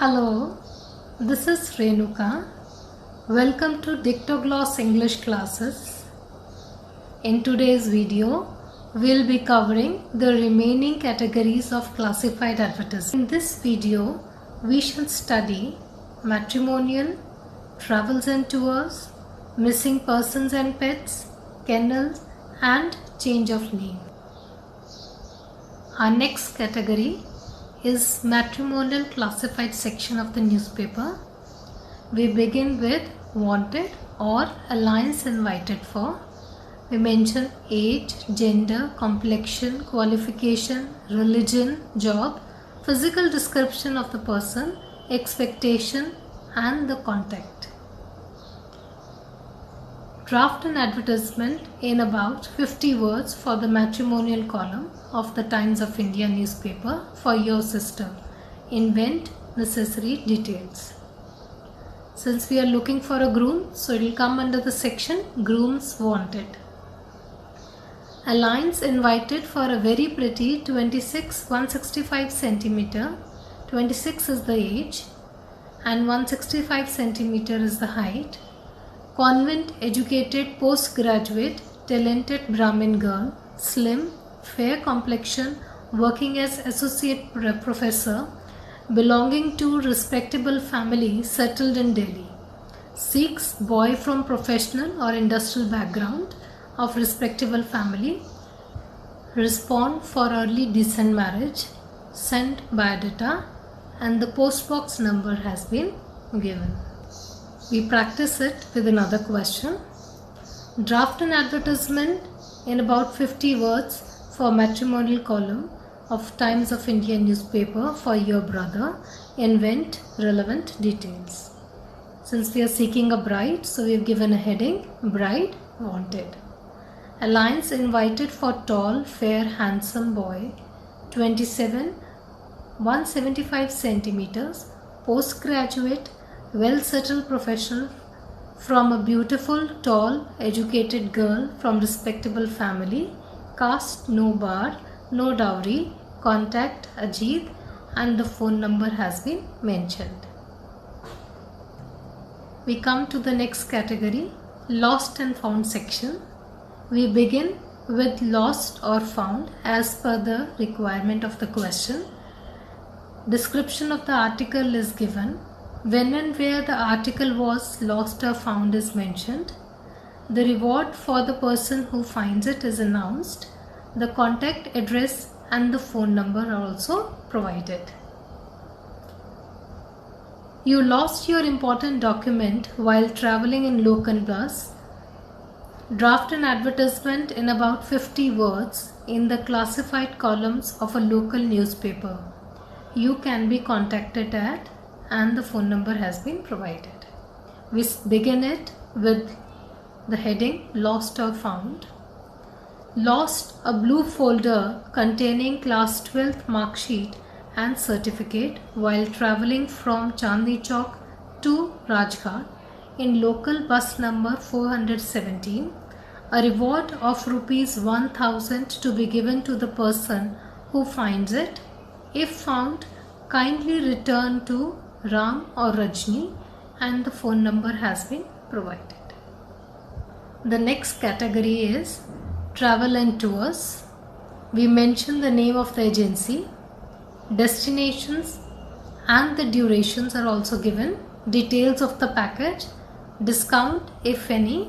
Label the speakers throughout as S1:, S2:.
S1: Hello, this is Renuka. Welcome to Dictogloss English classes. In today's video, we'll be covering the remaining categories of classified advertisements. In this video, we shall study matrimonial, travels and tours, missing persons and pets, kennels, and change of name. Our next category is matrimonial classified section of the newspaper. We begin with wanted or alliance invited for. We mention age, gender, complexion, qualification, religion, job, physical description of the person, expectation, and the contact. Draft an advertisement in about 50 words for the matrimonial column of the Times of India newspaper for your sister. Invent necessary details. Since we are looking for a groom, so it will come under the section Grooms Wanted. Alliance invited for a very pretty 165 centimeter. 26 is the age and 165 centimeter is the height. Convent educated postgraduate talented Brahmin girl, slim, fair complexion, working as associate professor, belonging to respectable family settled in Delhi. Seeks boy from professional or industrial background of respectable family. Respond for early decent marriage. Send biodata and the postbox number has been given. We practice it with another question. Draft an advertisement in about 50 words for matrimonial column of Times of India newspaper for your brother. Invent relevant details. Since we are seeking a bride, so we have given a heading, Bride Wanted. Alliance invited for tall, fair, handsome boy, 27, 175 centimeters, postgraduate, well-settled professional from a beautiful, tall, educated girl from respectable family, caste no bar, no dowry, contact Ajit, and the phone number has been mentioned. We come to the next category, lost and found section. We begin with lost or found as per the requirement of the question. Description of the article is given. When and where the article was lost or found is mentioned. The reward for the person who finds it is announced. The contact address and the phone number are also provided. You lost your important document while traveling in local bus. Draft an advertisement in about 50 words in the classified columns of a local newspaper. You can be contacted at and the phone number has been provided. We begin it with the heading lost or found. Lost a blue folder containing class 12th mark sheet and certificate while travelling from Chandni Chowk to Rajghat in local bus number 417. A reward of rupees 1000 to be given to the person who finds it. If found, kindly return to Ram or Rajni and the phone number has been provided. The next category is travel and tours. We mention the name of the agency, destinations and the durations are also given, details of the package, discount if any,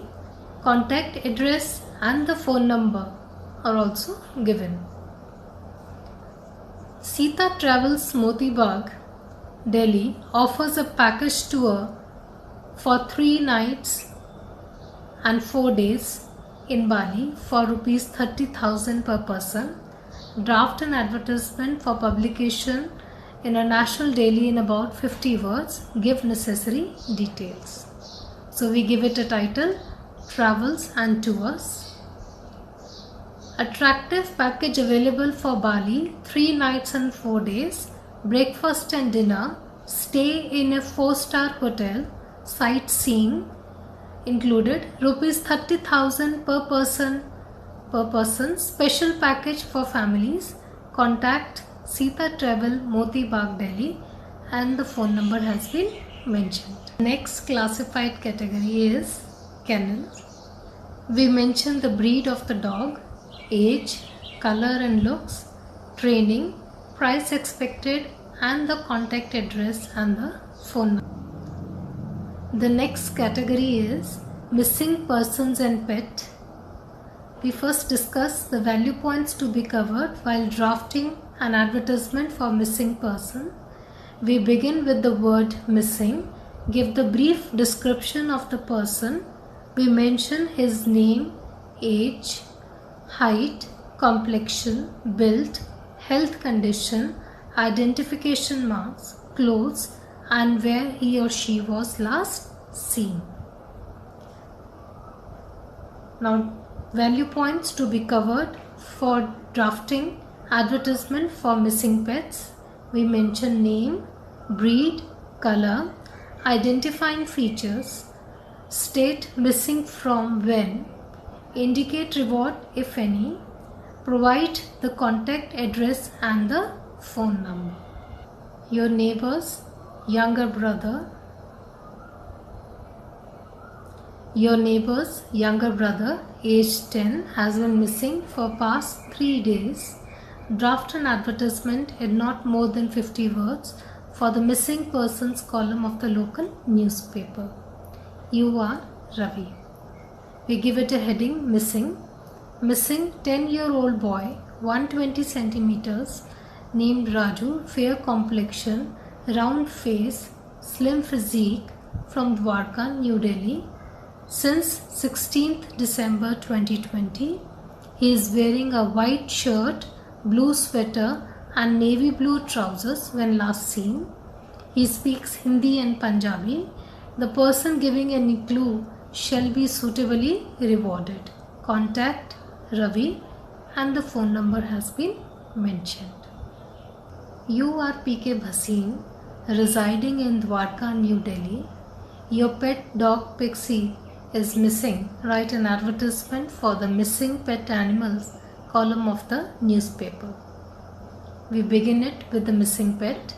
S1: contact address and the phone number are also given. Sita Travels Moti Bagh, Delhi offers a package tour for 3 nights and 4 days in Bali for rupees 30,000 per person. Draft an advertisement for publication in a national daily in about 50 words. Give necessary details. So we give it a title, Travels and Tours. Attractive package available for Bali, 3 nights and 4 days. Breakfast and dinner, stay in a 4-star hotel, sightseeing included, rupees 30,000 per person, special package for families. Contact Sita Travel, Moti Bagh, Delhi and the phone number has been mentioned. Next classified category is kennel. We mention the breed of the dog, age, color and looks, training, price expected, and the contact address and the phone number. The next category is missing persons and pet. We first discuss the value points to be covered while drafting an advertisement for missing person. We begin with the word missing, give the brief description of the person. We mention his name, age, height, complexion, build, health condition, identification marks, clothes, and where he or she was last seen. Now, value points to be covered for drafting advertisement for missing pets. We mention name, breed, color, identifying features, state missing from when, indicate reward if any, provide the contact address and the phone number. Your neighbor's younger brother. Your neighbor's younger brother, age 10, has been missing for past 3 days. Draft an advertisement in not more than 50 words for the missing persons column of the local newspaper. You are Ravi. We give it a heading, missing. Missing 10-year-old boy, 120 centimeters, named Raju, fair complexion, round face, slim physique, from Dwarka, New Delhi. Since 16th December 2020, he is wearing a white shirt, blue sweater and navy blue trousers when last seen. He speaks Hindi and Punjabi. The person giving any clue shall be suitably rewarded. Contact Ravi and the phone number has been mentioned. You are PK Bhasin, residing in Dwarka, New Delhi. Your pet dog Pixie is missing. Write an advertisement for the missing pet animals column of the newspaper. We begin it with the missing pet.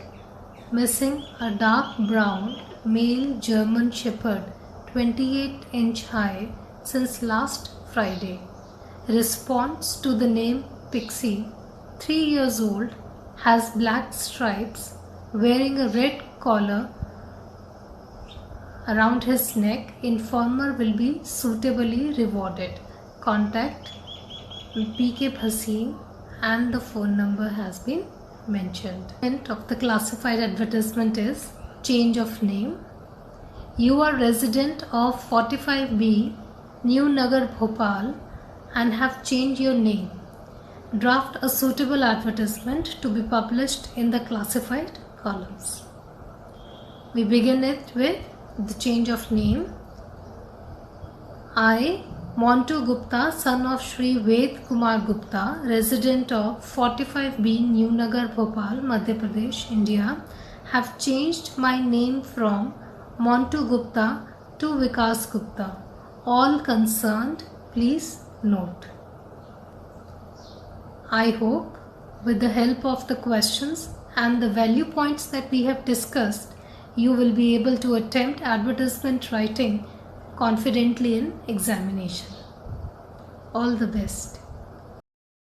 S1: Missing a dark brown male German Shepherd, 28-inch high, since last Friday. Response to the name Pixie, 3 years old, has black stripes, wearing a red collar around his neck. Informer will be suitably rewarded. Contact PK Bhasin and the phone number has been mentioned. Intent of the classified advertisement is change of name. You are resident of 45B, New Nagar, Bhopal, and have changed your name. Draft a suitable advertisement to be published in the classified columns. We begin it with the change of name. I, Montu Gupta, son of Shri Ved Kumar Gupta, resident of 45B, New Nagar, Bhopal, Madhya Pradesh, India, have changed my name from Montu Gupta to Vikas Gupta. All concerned, please note. I hope with the help of the questions and the value points that we have discussed, you will be able to attempt advertisement writing confidently in examination. All the best.